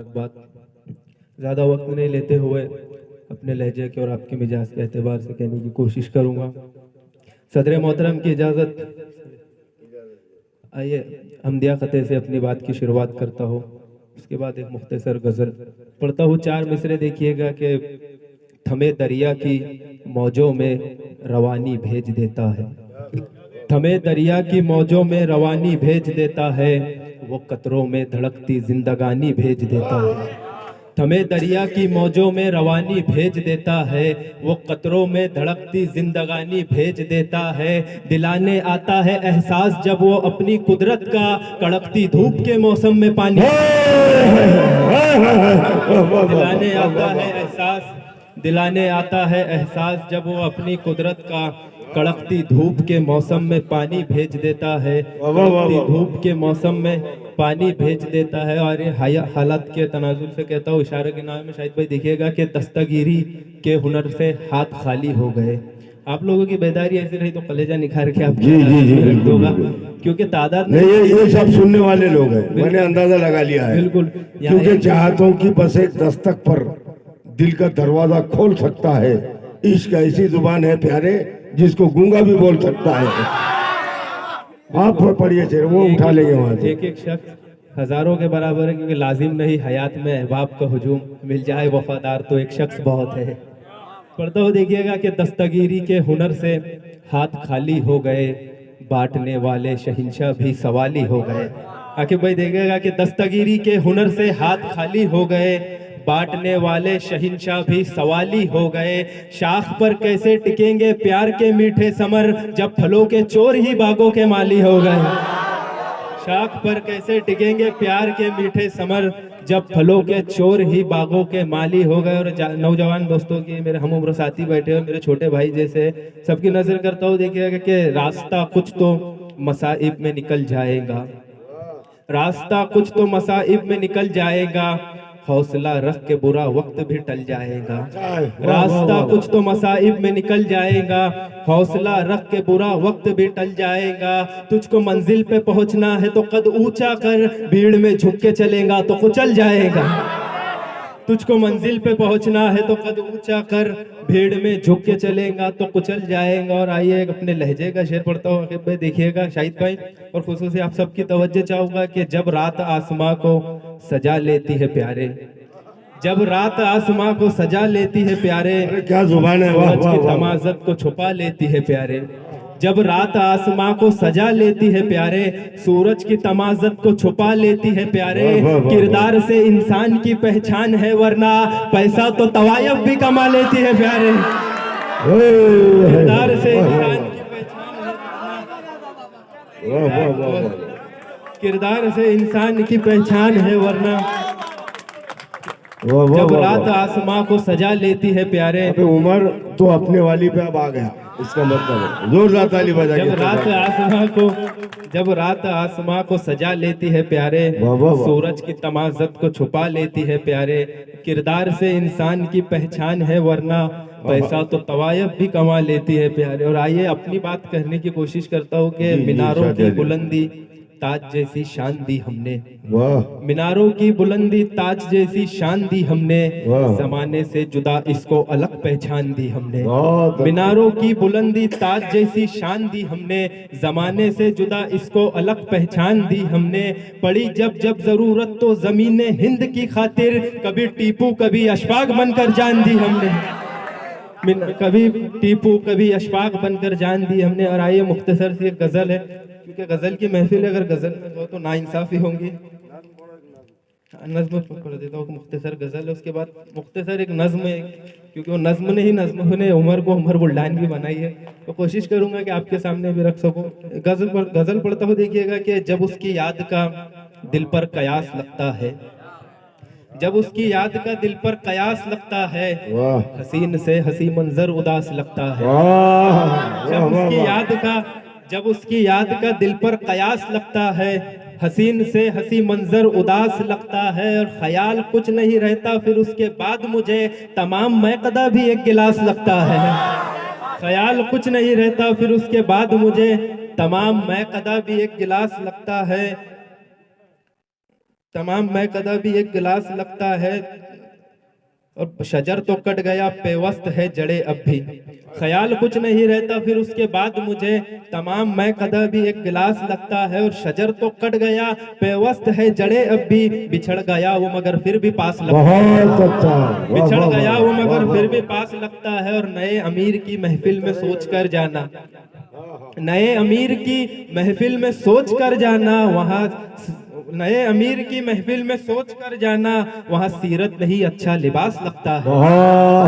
मुबारकबाद। ज़्यादा वक्त नहीं लेते हुए अपने लहजे के और आपके मिजाज के एतबार से कहने की कोशिश करूँगा। सदर मोहतरम की इजाज़त, आइए हमदिया ख़ते से अपनी बात की शुरुआत करता हूँ। उसके बाद एक मुख्तसर गज़ल पढ़ता हूँ। 4 मिसरे देखिएगा कि थमे दरिया की मौजों में रवानी भेज देता है, थमे दरिया की मौजों में रवानी भेज देता है, वो कतरों में धड़कती जिंदगानी भेज देता है। थमे दरिया की मौजों में रवानी भेज देता है, वो कतरों में धड़कती जिंदगानी भेज देता है। दिलाने आता है एहसास जब वो अपनी कुदरत का, कड़कती धूप के मौसम में पानी दिलाने आता है एहसास, दिलाने आता है एहसास जब वो अपनी कुदरत का, कड़कती धूप के मौसम में पानी भेज देता है, कड़कती धूप के मौसम में पानी भेज देता है। और ये हालात के तनाजुर से कहता हूँ, इशारे के नाम में शायद भाई देखिएगा कि दस्तगीरी के हुनर से हाथ खाली हो गए। आप लोगों की बेदारी ऐसी रही तो कलेजा निखार के आप रख दूंगा, क्योंकि तादाद नहीं, ये सब सुनने वाले लोग हैं, मैंने अंदाजा लगा लिया है। बिल्कुल, क्योंकि चाहतों की बस एक दस्तक पर दिल का दरवाजा खोल सकता है। इश्क ऐसी जुबान है प्यारे जिसको गूंगा भी बोल सकता है। आप पढ़िए चेहरे, वो उठा लेंगे वहां से। एक एक शख्स हजारों के बराबर है, क्योंकि लाजिम नहीं हयात में अहबाब का हुजूम, मिल जाए वफादार तो एक शख्स बहुत है। पढ़ता हो देखिएगा कि दस्तगीरी के हुनर से हाथ खाली हो गए, बांटने वाले शहिंशाह भी सवाली हो गए। आखिर भाई देखिएगा कि दस्तगीरी के हुनर से हाथ खाली हो गए, बांटने वाले शहिंशाह भी सवाली हो गए। शाख पर कैसे टिकेंगे प्यार के मीठे समर, जब फलों के चोर ही बागों के माली हो गए। शाख पर कैसे टिकेंगे प्यार के मीठे समर, जब फलों के चोर ही बागों के माली हो गए। और नौजवान दोस्तों की, मेरे हम उम्र साथी बैठे हुए, मेरे छोटे भाई जैसे, सबकी नजर करता हूँ देखिएगा कि रास्ता कुछ तो मसाइब में निकल जाएगा, रास्ता कुछ तो मसाइब में निकल जाएगा, हौसला रख के बुरा वक्त भी टल जाएगा। रास्ता कुछ तो मसाइब में निकल जाएगा, हौसला रख के बुरा वक्त भी टल जाएगा। तुझको मंजिल पे पहुंचना है तो कद ऊंचा कर, भीड़ में झुक के चलेगा तो कुचल जाएगा। तुझको मंजिल पे पहुंचना है तो कद ऊंचा कर, भीड़ में झुक के चलेगा तो कुचल जाएगा। और आइए अपने लहजे का शेर पढ़ता हूँ। आखिर भाई देखिएगा, शाहिद भाई और खुसूसी आप सबकी तवज्जो चाहूंगा कि जब रात आसमां को सजा लेती है प्यारे, जब रात आसमां को सजा लेती है प्यारे, क्या जुबान है, वाह वाह वाह। तमाज़त को छुपा लेती है प्यारे। जब रात आसमां को सजा लेती है प्यारे, सूरज की तमाज़त को छुपा लेती है प्यारे। किरदार से इंसान की पहचान है, वरना पैसा तो तवायफ भी कमा लेती है प्यारे। किरदार से इंसान की पहचान है, किरदार से इंसान की पहचान है, वरना जब रात आसमां को सजा लेती है प्यारे। उमर तो अपने वाली पे अब आ गया, इसका मतलब जोरदार ताली बजा। जब रात आसमां को सजा लेती है प्यारे, सूरज की तमाज़त को छुपा लेती है प्यारे। किरदार से इंसान की पहचान है, वरना पैसा तो तवायफ भी कमा लेती है प्यारे। और आइए अपनी बात करने की कोशिश करता हूँ कि मीनारों की बुलंदी ताज जैसी शान दी हमने, मीनारों की बुलंदी ताज जैसी शान दी हमने, जमाने से जुदा इसको अलग पहचान दी हमने। मीनारों की बुलंदी ताज जैसी शान दी हमने, जमाने से जुदा इसको अलग पहचान दी हमने। पड़ी जब जब जरूरत तो जमीने हिंद की खातिर, कभी टीपू कभी अशफाक बनकर जान दी हमने, कभी टीपू कभी अशफाक बनकर जान दी हमने। और आइए मुख्तसर सी एक गजल है, क्योंकि गजल की महफिल अगर गजल में हो तो नाइंसाफी होंगी। नज्म पढ़ देता हूँ, मुख्तसर गजल है, उसके बाद मुख्तसर एक नज्म है, क्योंकि वो नज्म ने ही नज्म ने उमर को उमर बुल्डान भी बनाई है, तो कोशिश करूंगा कि आपके सामने भी रख सकूं। गजल पढ़ता हूँ देखिएगा कि जब उसकी याद का दिल पर कयास लगता है, जब उसकी याद का दिल पर कयास लगता है, हसीन से हसी मंजर उदास लगता है। जब उसकी याद का दिल पर कयास लगता है, हसीन से हसी मंजर उदास लगता है। और ख्याल कुछ नहीं रहता फिर उसके बाद मुझे, तमाम मैकदा भी एक गिलास लगता है। ख्याल कुछ नहीं रहता फिर उसके बाद मुझे, तमाम मैकदा भी एक गिलास लगता है। तमाम मैं कदा भी एक गिलास लगता है, और शजर तो कट गया पेवस्त है जड़े अब भी। ख्याल कुछ नहीं रहता फिर उसके बाद मुझे, तमाम मैं कदा भी एक गिलास लगता है, और शजर तो कट गया पेवस्त है जड़े अब भी। बिछड़ गया वो मगर फिर भी पास लगता है, बहुत अच्छा, वाह, बिछड़ वाह, गया वाह, वो मगर वाह, फिर वाह। भी पास लगता है। और नए अमीर की महफिल में सोच कर जाना, नए अमीर की महफिल में सोच कर जाना, वहाँ नए अमीर की महफिल में सोच कर जाना, वहाँ सीरत नहीं अच्छा लिबास लगता है।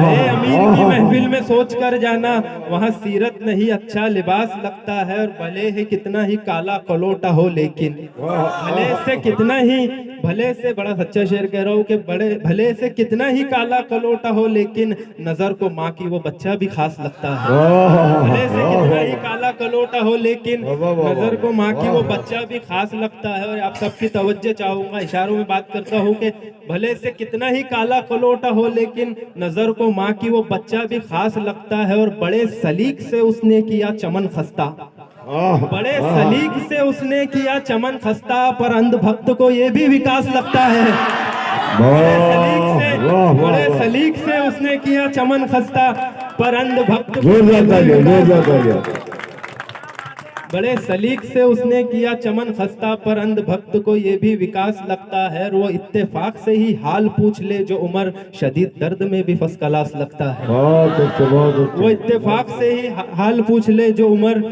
नए अमीर की महफिल में सोच कर जाना, वहाँ सीरत नहीं अच्छा लिबास लगता है। और भले ही कितना ही काला कलोटा हो लेकिन, भले से कितना ही, भले से, बड़ा सच्चा शेर कह रहा हूँ कि बड़े भले से कितना ही काला कलोटा हो लेकिन नजर को माँ की वो बच्चा भी खास लगता है। भले से कितना ही काला कलोटा हो लेकिन नजर को माँ की वो बच्चा भी खास लगता है। और आप सबकी तवज्जो चाहूंगा, इशारों में बात करता हूँ कि भले से कितना ही काला कलोटा हो लेकिन नजर को माँ की वो बच्चा भी खास लगता है। और बड़े सलीक से उसने किया चमन खस्ता, बड़े सलीक से उसने किया चमन खस्ता, पर अंध भक्त को ये भी विकास लगता है। बड़े सलीक से उसने किया चमन खस्ता, पर अंध भक्त को ये भी विकास, बड़े सलीक से उसने किया चमन खस्ता, पर अंध भक्त को ये भी विकास लगता है। और वो इत्तेफाक से ही हाल पूछ ले जो उमर शदीद दर्द में भी फर्स्ट क्लास लगता है। वो इत्तेफाक से ही हाल पूछ ले जो उमर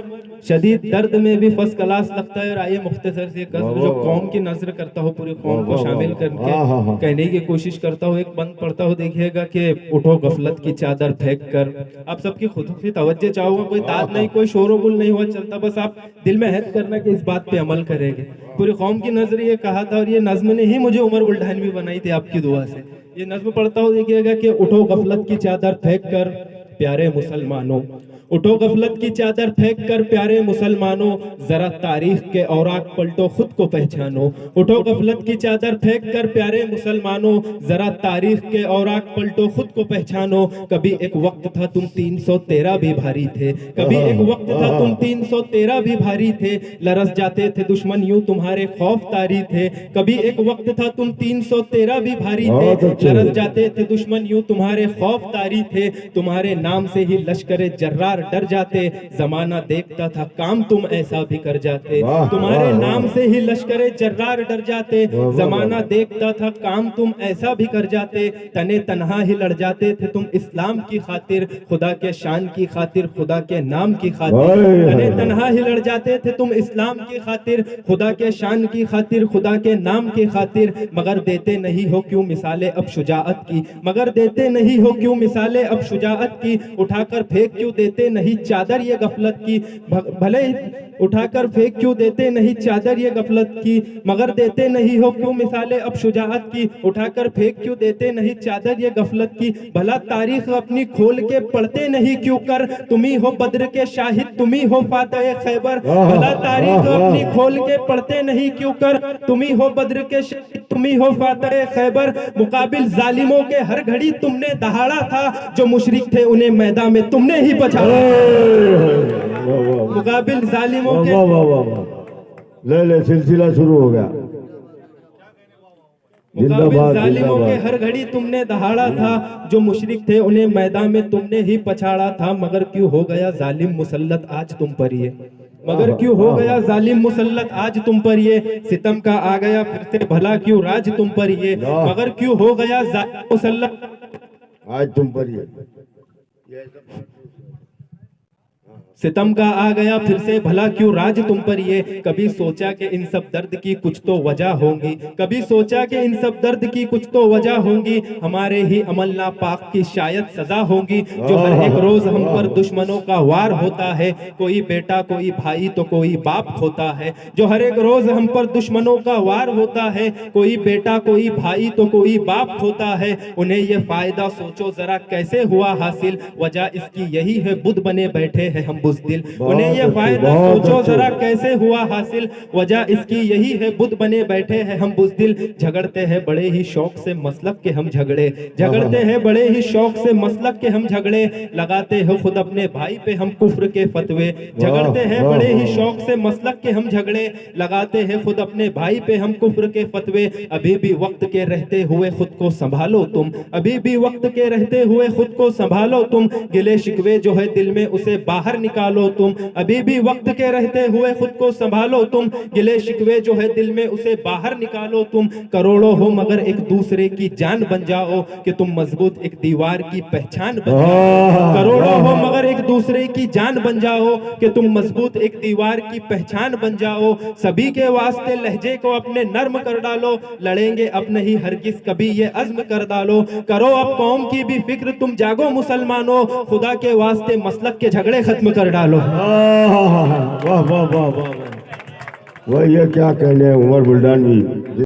शदीद दर्द में भी फर्स्ट क्लास लगता है। और आइए मुख्तसर से गज़ल जो कौम की नजर करता हूँ, पूरी कौम को शामिल करके कहने की कोशिश करता हूँ। एक बंद पढ़ता हूँ, देखिएगा कि उठो गफलत की चादर फेंक कर। आप सबकी खुद की तवज्जो चाहूंगा, कोई दाद नहीं, कोई शोर गुल नहीं हुआ चलता, बस आप दिल में हैद करना कि इस बात पे अमल करेंगे। पूरी कौम की नजर ये कहा था, और ये नज्म ने ही मुझे उमर बुल्ढानवी बनाई थी आपकी दुआ से। ये नज्म पढ़ता हूँ, देखिएगा कि उठो गफलत की चादर फेंक कर प्यारे मुसलमानों, उठो गफलत की चादर फेंक कर प्यारे मुसलमानों, जरा तारीख के औराक पलटो खुद को पहचानो। उठो गफलत की चादर फेंक कर प्यारे मुसलमानों, जरा तारीख के औराक पलटो खुद को पहचानो। कभी एक वक्त था तुम 313 भी भारी थे, कभी एक वक्त था तुम 313 भी भारी थे, लरस जाते थे दुश्मन यूं तुम्हारे खौफ तारी थे। कभी एक वक्त था तुम 313 भी भारी थे, लरस जाते थे दुश्मन यूं तुम्हारे खौफ तारी थे। तुम्हारे नाम से ही लश्करे जर्रार डर जाते, जमाना देखता था काम तुम ऐसा भी कर जाते। तुम्हारे नाम से ही लश्करे जर्रार डर जाते, जमाना देखता था काम तुम ऐसा भी कर जाते। तने तन्हा ही लड़ जाते थे तुम इस्लाम की खातिर, खुदा के शान की खातिर, खुदा के नाम की खातिर। तने तन्हा ही लड़ जाते थे तुम इस्लाम की खातिर, खुदा के शान की खातिर, खुदा के नाम की खातिर। मगर देते नहीं हो क्यों मिसाले अब शुजाअत की, मगर देते नहीं हो क्यों मिसाले अब शुजाअत की। उठाकर फेंक क्यों देते नहीं चादर ये गफलत की, भले उठाकर फेंक क्यों देते नहीं चादर ये गफलत की। मगर देते नहीं हो क्यों मिसाले अब शुजाअत की, उठाकर फेंक क्यों देते नहीं चादर ये गफलत की। भला तारीख अपनी खोल के पढ़ते नहीं क्यों कर, तुम्ही हो बद्र के शाहिद, तुम्ही हो फातह खैबर। भला तारीख अपनी खोल के पढ़ते नहीं क्यों कर, तुम्ही हो बद्र के शाहिद, तुम्ही हो फातह खैबर। मुकाबिल जालिमों के हर घड़ी तुमने दहाड़ा था, जो मुशरिक थे उन्हें मैदान में तुमने ही पछाड़ा। मुकाबिल जालिमों के, ले सिलसिला शुरू हो गया। मुकाबिल जालिमों के हर घड़ी तुमने दहाड़ा था, जो मुशरिक थे उन्हें मैदान में तुमने ही पछाड़ा था। मगर क्यों हो गया जालिम मुसल्लत आज तुम पर ये, मगर क्यों हो गया जालिम मुसल्लत आज तुम पर ये। सितम का आ गया फिर से भला क्यों राज तुम पर ये, मगर क्यों हो गया जालिम मुसल्लत आज तुम पर ये। सितम का आ गया फिर से भला क्यों राज तुम पर ये। कभी सोचा कि इन सब दर्द की कुछ तो वजह होंगी, कभी सोचा कि इन सब दर्द की कुछ तो वजह होंगी। हमारे ही अमल नापाक की शायद सजा होंगी, जो हर एक रोज हम पर दुश्मनों का वार होता है। कोई बेटा कोई भाई तो कोई बाप होता है, जो हर एक रोज हम पर दुश्मनों का वार होता है। कोई बेटा कोई भाई तो कोई बाप होता है। उन्हें ये फायदा सोचो जरा कैसे हुआ हासिल, वजह इसकी यही है बुद्ध बने बैठे हैं हम बुज़दिल। बहुत उन्हें ये अच्छे, फायदा बहुत सोचो अच्छे। जरा कैसे हुआ हासिल, वजह इसकी यही है बुत बने बैठे हैं हम बुज़दिल। झगड़ते हैं बड़े ही शौक से मसलब के हम झगड़े, झगड़ते हैं बड़े ही शौक से मसलब के हम झगड़े, लगाते हो खुद अपने भाई पे हम कुफ्र के फतवे। झगड़ते हैं वाह, बड़े ही वाह। शौक से मसलब के हम झगड़े, लगाते हैं खुद अपने भाई पे हम कुफ्र के फतवे। अभी भी वक्त के रहते हुए खुद को संभालो तुम, अभी भी वक्त के रहते हुए खुद को संभालो तुम, गिले शिकवे जो है दिल में उसे बाहर निकालो तुम। अभी भी वक्त के रहते हुए खुद को संभालो तुम, गिले शिकवे जो है दिल में उसे बाहर निकालो तुम। करोड़ों हो मगर एक दूसरे की जान बन जाओ, कि तुम मजबूत एक दीवार की पहचान बन जाओ। करोड़ों हो मगर एक दूसरे की जान बन जाओ, कि तुम मजबूत एक दीवार की पहचान बन जाओ। सभी के वास्ते लहजे को अपने नर्म कर डालो, लड़ेंगे अब नहीं हरगिज कभी ये अज़्म कर डालो। करो अब कौम की भी फिक्र तुम जागो मुसलमानों, खुदा के वास्ते मसलक के झगड़े खत्म कर डालो। वाह वाह वाह वाह वाह। वह ये क्या कहने, उमर बुल्डान भी